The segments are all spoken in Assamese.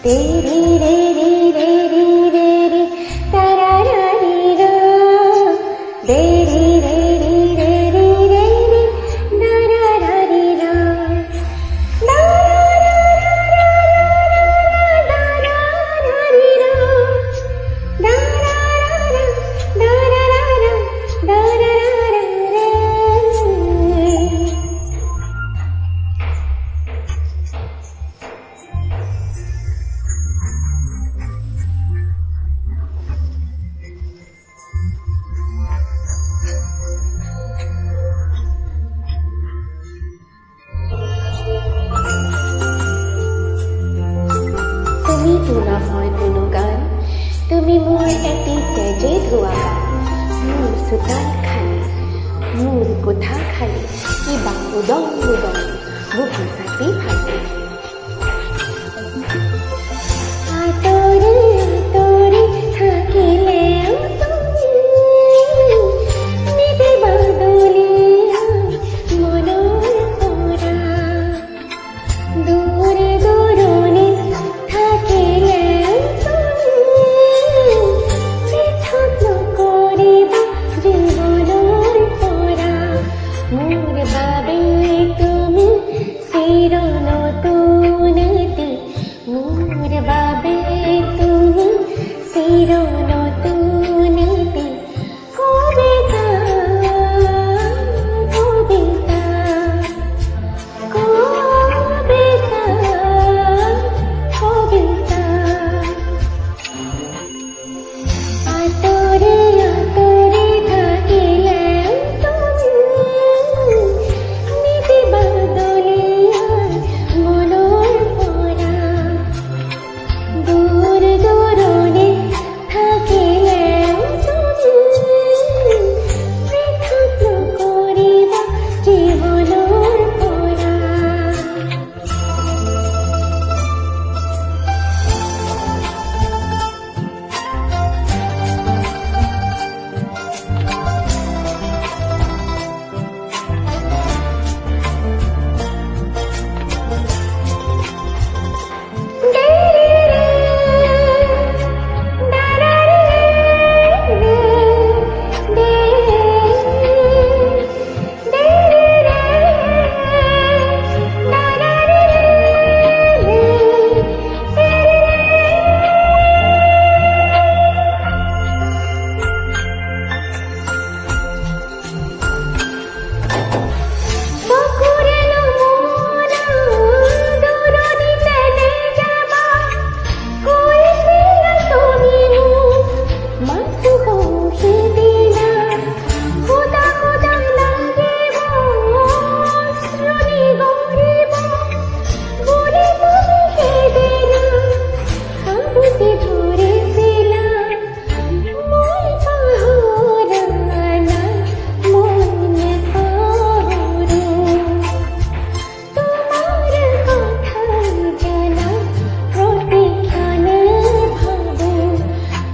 तेरी रे रे रे रे रे रे तारा रा री रा दे रे रे रे रे रे रे रे तारा रा री रा दा रा रा रा रा रा रा री रा दा रा रा रा रा रा रा रा रा रा তুমি তোলা হয় কোনো গান তুমি মোৰ এটি তেজে ধোৱা গান মোৰ চোতাল খালী মোৰ কোঠা খালী কিবা উদং উদং বুকু চাপি ফাটি আঁতৰি আঁতৰি থাকিলেও তুমি নিদিবা দলিয়া মনৰ পৰা দূৰে দূৰণি থাকিলেও তুমি পৃথক নকৰিবা জীৱনৰ পৰা মোৰ বাবে তুমি চিৰ নতুন এটি মোৰ বাবে তুমি চিৰ নতুন এটি কবিতা কবিতা কবিতা কবিতা আঁতৰি আঁতৰি থাকিলেও তুমি নিদিবা দলিয়া মনৰ পৰা দূৰ দূৰণি থাকিলেও তুমি পৃথক নকৰিবা জীৱনৰ পৰা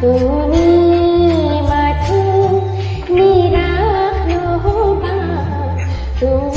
তুমি মাথো নিৰাশ নহবা তুমি